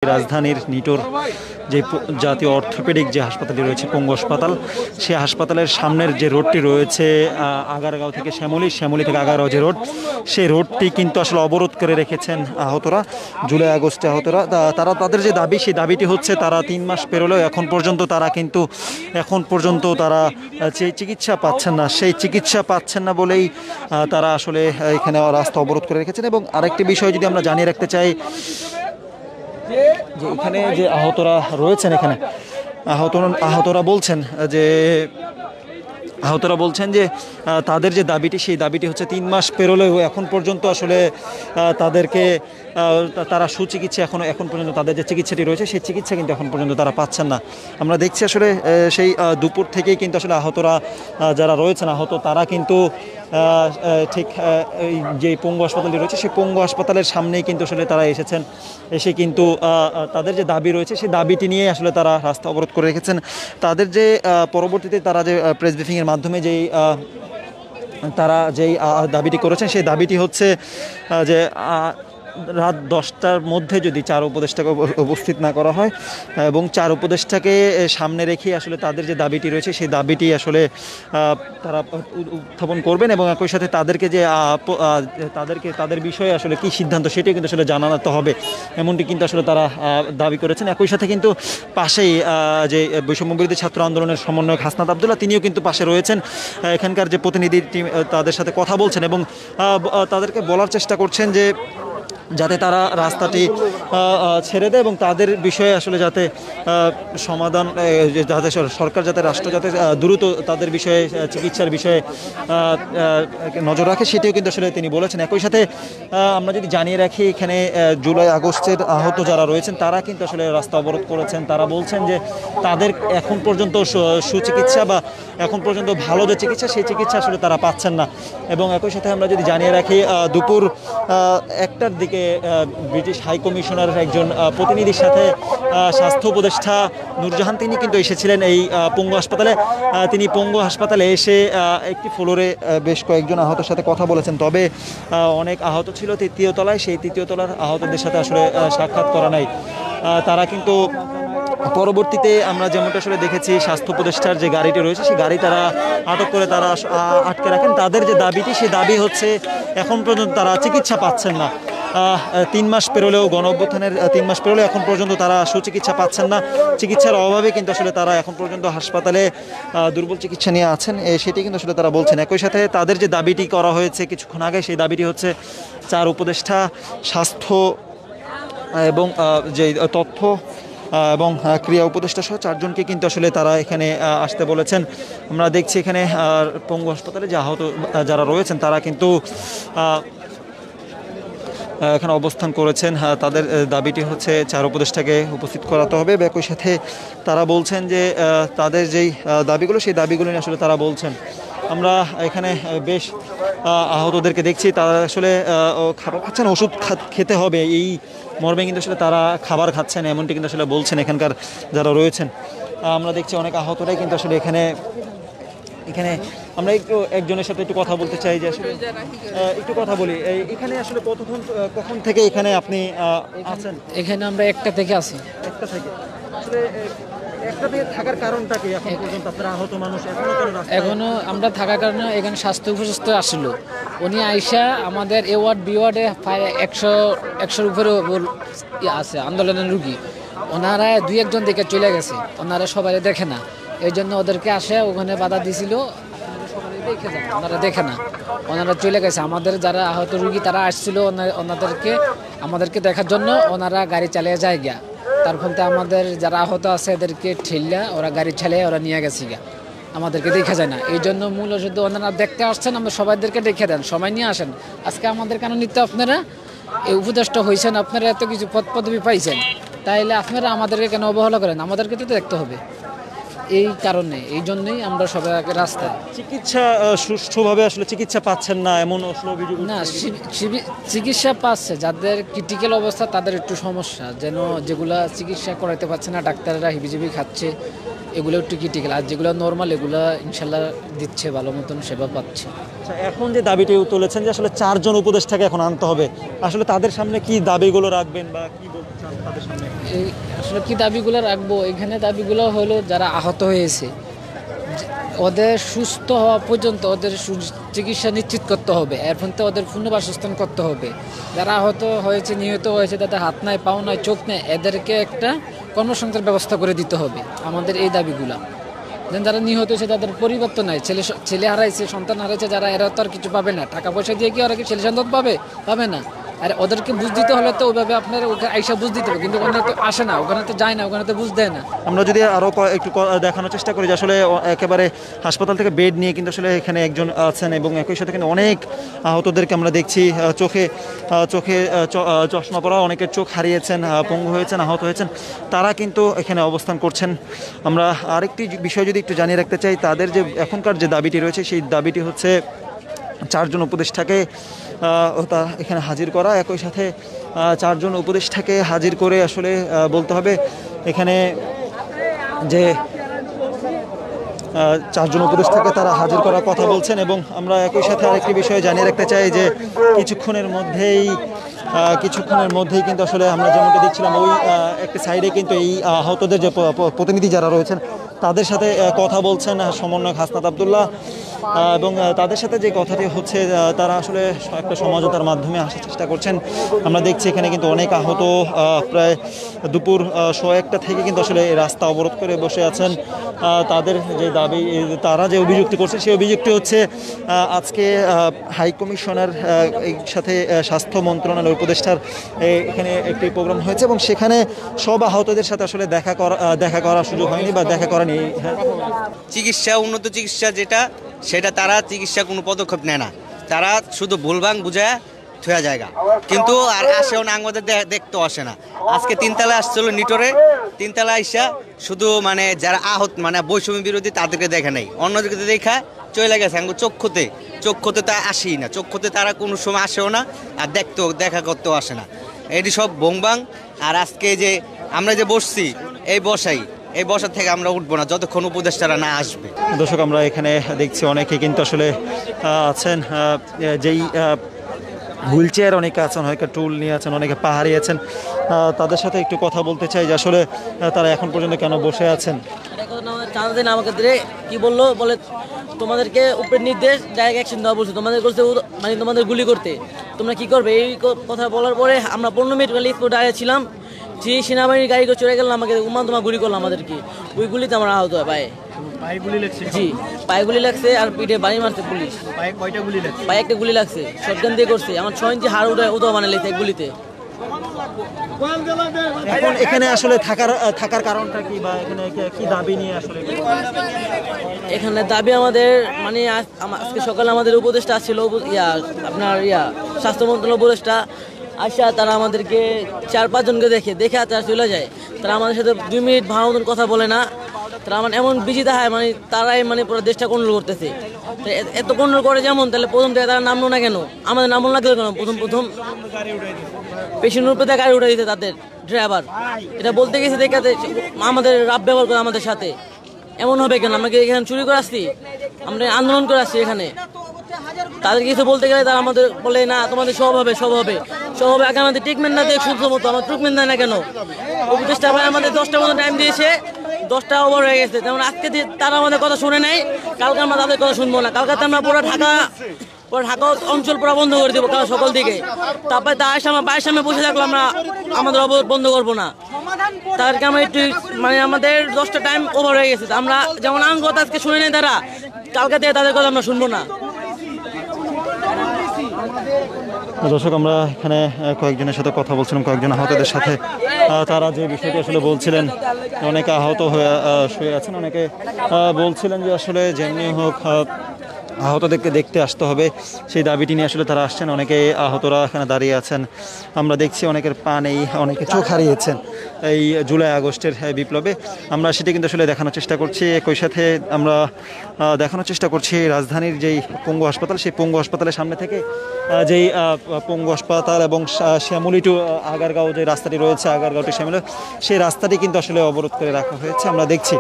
রাজধানীর নিটোর যে জাতীয় অর্থোপেডিক যে হাসপাতালটি রয়েছে পঙ্গু হাসপাতাল, সেই হাসপাতালের সামনের যে রোডটি রয়েছে আগারগাঁও থেকে শ্যামলী থেকে আগারগাঁও যে রোড, সেই রোডটি কিন্তু আসলে অবরোধ করে রেখেছেন আহতরা, জুলাই আগস্টে আহতরা। তারা তাদের যে দাবি, সেই দাবিটি হচ্ছে তারা 3 মাস পেরোলেও এখন পর্যন্ত তারা চিকিৎসা পাচ্ছেন না। সেই চিকিৎসা পাচ্ছেন না বলেই তারা আসলে এখানে রাস্তা অবরোধ করে রেখেছেন। এবং আরেকটি বিষয় যদি আমরা জানিয়ে রাখতে চাই, যে এখানে যে আহতরা রয়েছেন, এখানে আহতরা বলছেন যে তাদের যে দাবিটি, সেই দাবিটি হচ্ছে 3 মাস পেরোলেও এখন পর্যন্ত আসলে তারা সুচিকিৎসা এখন পর্যন্ত তাদের যে চিকিৎসাটি রয়েছে, সেই চিকিৎসা কিন্তু এখন পর্যন্ত তারা পাচ্ছেন না। আমরা দেখছি আসলে সেই দুপুর থেকেই কিন্তু আসলে আহতরা যারা রয়েছেন তারা কিন্তু ঠিক যে পঙ্গু হাসপাতালটি রয়েছে, সেই পঙ্গু হাসপাতালের সামনেই কিন্তু আসলে তারা এসে কিন্তু তাদের যে দাবি রয়েছে, সেই দাবিটি নিয়ে আসলে তারা রাস্তা অবরোধ করে রেখেছেন। তাদের যে পরবর্তীতে তারা যে প্রেস ব্রিফিংয়ের মাধ্যমে তারা যেই দাবিটি করেছেন, সেই দাবিটি হচ্ছে যে রাত 10টার মধ্যে যদি 4 উপদেষ্টাকে উপস্থিত না করা হয় এবং 4 উপদেষ্টাকে সামনে রেখে আসলে তাদের যে দাবিটি রয়েছে, সেই দাবিটি আসলে তারা উত্থাপন করবেন এবং একই সাথে তাদেরকে যে তাদের বিষয়ে আসলে কী সিদ্ধান্ত, সেটিও কিন্তু আসলে জানাতে হবে, এমনটি কিন্তু আসলে তারা দাবি করেছেন। একই সাথে কিন্তু পাশেই যে বৈষম্যবিরোধী ছাত্র আন্দোলনের সমন্বয়ক হাসনাত আবদুল্লাহ, তিনিও কিন্তু পাশে রয়েছেন। এখানকার যে প্রতিনিধি টিম তাদের সাথে কথা বলছেন এবং তাদেরকে বলার চেষ্টা করছেন যে যাতে তারা রাস্তাটি ছেড়ে দেয় এবং তাদের বিষয়ে আসলে যাতে সমাধান, যাতে সরকার রাষ্ট্র দ্রুত তাদের বিষয়ে চিকিৎসার বিষয়ে নজর রাখে, সেটিও কিন্তু আসলে তিনি বলেছেন। একই সাথে আমরা যদি জানিয়ে রাখি, এখানে জুলাই আগস্টের আহত যারা রয়েছেন তারা কিন্তু আসলে রাস্তা অবরোধ করেছেন। তারা বলছেন যে তাদের এখন পর্যন্ত সুচিকিৎসা বা এখন পর্যন্ত ভালো যে চিকিৎসা, সেই চিকিৎসা আসলে তারা পাচ্ছেন না। এবং একই সাথে আমরা যদি জানিয়ে রাখি, দুপুর 1টার দিকে ব্রিটিশ হাই কমিশনার একজন প্রতিনিধির সাথে স্বাস্থ্য উপদেষ্টা নূরজাহান, তিনি কিন্তু এসেছিলেন এই পঙ্গু হাসপাতালে। তিনি পঙ্গু হাসপাতালে এসে একটি ফ্লোরে বেশ কয়েকজন আহতের সাথে কথা বলেছেন। তবে অনেক আহত ছিল 3য় তলায়, সেই 3য় তলার আহতদের সাথে আসলে সাক্ষাৎ করা নাই। তারা কিন্তু পরবর্তীতে আমরা যেমনটা আসলে দেখেছি, স্বাস্থ্য উপদেষ্টার যে গাড়িটি রয়েছে, সেই গাড়ি তারা আটক করে তারা আটকে রাখেন। তাদের যে দাবিটি, সেই দাবি হচ্ছে এখন পর্যন্ত তারা চিকিৎসা পাচ্ছেন না। 3 মাস পেরোলেও, গণঅভ্যুত্থানের 3 মাস পেরোলেও এখন পর্যন্ত তারা সুচিকিৎসা পাচ্ছেন না। চিকিৎসার অভাবে কিন্তু আসলে তারা এখন পর্যন্ত হাসপাতালে দুর্বল চিকিৎসা নিয়ে আছেন, সেটি কিন্তু আসলে তারা বলছেন। একই সাথে তাদের যে দাবিটি করা হয়েছে কিছুক্ষণ আগে, সেই দাবিটি হচ্ছে 4 উপদেষ্টা, স্বাস্থ্য এবং যে তথ্য এবং ক্রিয়া উপদেষ্টা সহ 4 জনকে কিন্তু আসলে তারা এখানে আসতে বলেছেন। আমরা দেখছি এখানে পঙ্গু হাসপাতালে যে আহত যারা রয়েছেন, তারা কিন্তু এখানে অবস্থান করেছেন। তাদের দাবিটি হচ্ছে 4 উপদেষ্টাকে উপস্থিত করাতে হবে। একই সাথে তারা বলছেন যে তাদের যেই দাবিগুলো, সেই দাবিগুলো নিয়ে আসলে তারা বলছেন। আমরা এখানে বেশ আহতদেরকে দেখছি, তারা আসলে খাবার খাচ্ছেন, ওষুধ খেতে হবে, এই মর্মে কিন্তু আসলে তারা খাবার খাচ্ছেন, এমনটি কিন্তু আসলে বলছেন এখানকার যারা রয়েছেন। আমরা দেখছি অনেক আহতরাই কিন্তু আসলে এখানে আমরা একজনের সাথে একটু কথা বলতে চাই, যে আসলে একটু কথা বলি। এখানে আসলে কখন থেকে এখানে আপনি আছেন? এখানে আমরা 1টা থেকে আছি। 1টা থেকে আসলে 1টা থেকে থাকার কারণটা কি? এখন পর্যন্ত আপনারা আহত মানুষ এখনো আমরা থাকার কারণে এখানে স্বাস্থ্য উপদেষ্টা আসছিল, উনি আইসা আমাদের এ ওয়ার্ড বি ওয়ার্ডে প্রায় 100-100-র উপরে আছে আন্দোলনের রুগী, ওনারা 2-1 জন দেখে চলে গেছে, ওনারা সবাই দেখে না, এই জন্য ওদেরকে আসে ওখানে বাধা দিছিল। ওনারা দেখে না, ওনারা চলে গেছে। আমাদের যারা আহত রুগী তারা আসছিল, আমাদেরকে দেখার জন্য ওনারা গাড়ি চালিয়ে যায় গিয়া। তার ফলে আমাদের যারা আহত আছে এদেরকে ঠেললা ওরা গাড়ি ঠেলে ওরা নিয়ে গেছে গিয়া, আমাদেরকে দেখা যায় না। এই জন্য মূল ওষুধ ওনারা দেখতে আসছেন, আমরা সবাইদেরকে দেখে দেন, সময় নিয়ে আসেন। আজকে আমাদের কেন নিতে আপনারা এই উপদেষ্টা হয়েছেন, আপনারা এত কিছু পদ পদবি পাইছেন, তাইলে আপনারা আমাদেরকে কেন অবহেলা করেন? আমাদেরকে তো দেখতে হবে। এই কারণে, এই জন্যই আমরা সবাই আগে রাস্তায়। চিকিৎসা সুষ্ঠুভাবে আসলে চিকিৎসা পাচ্ছেন না এমন আসলে অভিযোগ না, চিকিৎসা পাচ্ছে, যাদের ক্রিটিক্যাল অবস্থা তাদের একটু সমস্যা, যেন যেগুলা চিকিৎসা করাতে পারছে না, ডাক্তাররা হিবিজিবি খাচ্ছে, এগুলো একটু ক্রিটিক্যাল। আর যেগুলো নর্মাল এগুলা ইনশাল্লাহ দিচ্ছে, ভালো মতন সেবা পাচ্ছে। আচ্ছা, এখন যে দাবিটি তুলেছেন যে আসলে 4 জন উপদেষ্টাকে এখন আনতে হবে, আসলে তাদের সামনে কি দাবিগুলো রাখবেন বা কি বলতে চান তাদের সামনে? এই আসলে কি দাবিগুলো রাখবো, এখানে দাবিগুলো হলো যারা আহত হয়েছে ওদের সুস্থ হওয়া পর্যন্ত ওদের চিকিৎসা নিশ্চিত করতে হবে, এরপর তো ওদের পুনর্বাসস্থান করতে হবে। যারা আহত হয়েছে, নিহত হয়েছে, তাদের হাত নাই, পাও নাই, চোখ নেই, এদেরকে একটা কর্মসংস্থানের ব্যবস্থা করে দিতে হবে। আমাদের এই দাবিগুলা, দেন যারা নিহত হয়েছে তাদের পরিবার তো নাই, ছেলে হারাইছে, সন্তান হারাইছে যারা, এরা তো আর কিছু পাবে না। টাকা পয়সা দিয়ে কি ওরা কি ছেলে সন্তান পাবে না। আর ওদেরকে বুঝ দিতে হলে তো ওইভাবে আপনার আইসা বুঝ দিতে হবে, কিন্তু ওখানে তো আসে না, ওখানে তো যায় না, ওখানে তো বুঝ দেয় না। আমরা যদি আরও একটু দেখানোর চেষ্টা করি যে আসলে একেবারে হাসপাতাল থেকে বেড নিয়ে কিন্তু আসলে এখানে একজন আছেন এবং একই সাথে কিন্তু অনেক আহতদেরকে আমরা দেখছি চোখে চশমা পরা, অনেকের চোখ হারিয়েছেন, পঙ্গু হয়েছেন, আহত হয়েছেন, তারা কিন্তু এখানে অবস্থান করছেন। আমরা আরেকটি বিষয় যদি একটু জানিয়ে রাখতে চাই, তাদের যে এখনকার যে দাবিটি রয়েছে সেই দাবিটি হচ্ছে 4 জন উপদেষ্টাকে এখানে হাজির করা। একই সাথে 4 জন উপদেষ্টাকে হাজির করে আসলে বলতে হবে এখানে যে 4 জন উপদেষ্টাকে তারা হাজির করার কথা বলছেন। এবং আমরা একই সাথে আরেকটি বিষয় জানিয়ে রাখতে চাই যে কিছুক্ষণের মধ্যেই কিন্তু আসলে আমরা যেমনটা দেখছিলাম ওই একটি সাইডে কিন্তু এই আহতদের যে প্রতিনিধি যারা রয়েছেন তাদের সাথে কথা বলছেন সমন্বয়ক হাসনাত আবদুল্লাহ, এবং তাদের সাথে যে কথাটি হচ্ছে তারা আসলে একটা সমঝোতার মাধ্যমে আসার চেষ্টা করছেন। আমরা দেখছি এখানে কিন্তু অনেক আহত প্রায় দুপুর 1:15 থেকে কিন্তু আসলে রাস্তা অবরোধ করে বসে আছেন। তাদের যে দাবি, তারা যে অভিযুক্তি করছে সেই অভিযুক্তি হচ্ছে আজকে হাই কমিশনার এর সাথে স্বাস্থ্য মন্ত্রণালয়ের উপদেষ্টার এখানে একটি প্রোগ্রাম হয়েছে এবং সেখানে সব আহতদের সাথে আসলে দেখা করার সুযোগ হয়নি বা দেখা করা নেই। চিকিৎসা, উন্নত চিকিৎসা যেটা, সেটা তারা চিকিৎসা কোনো পদক্ষেপ নেয় না, তারা শুধু ভুলভাং বুঝায় থুয়া জায়গা, কিন্তু আর আসেও না, আমাদের দেখতেও আসে না। আজকে 3 তলায় আসছিল নিটোরে, 3 তলায় আইসা শুধু মানে যারা আহত মানে বৈষম্য বিরোধী তাদেরকে দেখে নাই, অন্যদিকে দেখা চলে গেছে। আঙ্গুর চক্ষুতে তা আসেই না, চক্ষুতে তারা কোনো সময় আসেও না, আর দেখা করতেও আসে না। এটি সব ভোংবাং। আর আজকে যে আমরা যে বসছি এই বসার থেকে আমরা উঠবো না যতক্ষণ উপদেষ্টারা না আসবে। দর্শক, আমরা এখানে দেখছি অনেকে কিন্তু আসলে আছেন যেই হুইল চেয়ার, অনেকে আছেন, অনেকে টুল নিয়ে আছেন, অনেকে পাহাড়ি আছেন। তাদের সাথে একটু কথা বলতে চাই যে আসলে তারা এখন পর্যন্ত কেন বসে আছেন। আমাকে কি বললো, বলে তোমাদেরকে উপরের নির্দেশ জায়গা অ্যাকশন দেওয়া বলছে, তোমাদের করছে মানে তোমাদের গুলি করতে, তোমরা কি করবে? এই কথা বলার পরে আমরা 15 মিনিট স্পট দাঁড়িয়ে ছিলাম। যে সেনাবাহিনীর গাড়ি করে চলে গেলাম, আমাকে তোমার গুলি করলো আমাদেরকে। ওই গুলিতে আমরা আহত হয় পায়ে গুলি লাগছে আর পিঠে বাড়ি মারছে পুলিশ। পায়ে একটা গুলি লাগছে, শটগান দিয়ে করছে। আমার 6 ইঞ্চি হাড় উদয় বানাইছে এক গুলিতে। এখন এখানে আসলে থাকার কারণটা কি, বা এখানে কি দাবি নিয়ে আসলে? এখানে দাবি আমাদের মানে আজকে সকালে আমাদের উপদেষ্টা আসছিল, আপনার স্বাস্থ্য মন্ত্রণালয় উপদেষ্টা আসা, তারা আমাদেরকে 4-5 জনকে দেখে তারা চলে যায়। তারা আমাদের সাথে 2 মিনিট ভালো মতন কথা বলে না। তারা মানে এমন বিজি দেখায়, মানে তারাই মানে পুরো দেশটা কন্ট্রোল করতেছে। এত কন্ট্রোল করে যেমন, তাহলে প্রথম থেকে তারা নামলো না কেন? আমাদের নামলো না কেন? প্রথম পেশেন্টের উপরে গাড়ি উঠে দিতে তাদের ড্রাইভার। এটা বলতে গেছে দেখাতে আমাদের রাব ব্যবহার করে আমাদের সাথে। এমন হবে কেন? আমাকে এখানে চুরি করে আসছি, আমরা আন্দোলন করে আসছি এখানে। তাদের কিছু বলতে গেলে তারা আমাদের বলে না, তোমাদের সব হবে আগে আমাদের ট্রিটমেন্ট না দিয়ে শুনছো মতো আমার ট্রিটমেন্ট দেয় না কেন? উপদেষ্টা ভাই আমাদের 10টা মতো টাইম দিয়েছে, 10টা ওভার হয়ে গেছে। যেমন আজকে তারা আমাদের কথা শুনে নেই, কালকে আমরা তাদের কথা শুনবো না। কালকে আমরা পুরো ঢাকা অঞ্চল পুরো বন্ধ করে দেবো সকাল দিকে। তারপরে আমার বাইরের সামনে বসে থাকলো, আমরা আমাদের অবরোধ বন্ধ করবো না। তাদেরকে আমরা একটু মানে আমাদের 10টা টাইম ওভার হয়ে গেছে, আমরা যেমন আঙ্গ কথা আজকে শুনে নেই, তারা কালকে থেকে তাদের কথা আমরা শুনবো না। দর্শক, আমরা এখানে কয়েকজনের সাথে কথা বলছিলাম, কয়েকজন আহতদের সাথে। তারা যে বিষয়টি আসলে বলছিলেন, অনেকে আহত হয়ে শুয়ে আছেন, অনেকে বলছিলেন যে আসলে যেমনি হোক আহতদেরকে দেখতে আসতে হবে, সেই দাবিটি নিয়ে আসলে তারা আসছেন। অনেকে আহতরা এখানে দাঁড়িয়ে আছেন, আমরা দেখছি অনেকের পা নেই, অনেকে চোখ হারিয়েছেন এই জুলাই আগস্টের বিপ্লবে। আমরা সেটি কিন্তু আসলে দেখানোর চেষ্টা করছি। একই সাথে আমরা দেখানোর চেষ্টা করছি রাজধানীর যেই পঙ্গু হাসপাতাল, সেই পঙ্গু হাসপাতালের সামনে থেকে যেই পঙ্গু হাসপাতাল এবং শ্যামলী টু আগারগাঁও যে রাস্তাটি রয়েছে, আগারগাঁও টু শ্যামলী, সেই রাস্তাটি কিন্তু আসলে অবরোধ করে রাখা হয়েছে। আমরা দেখছি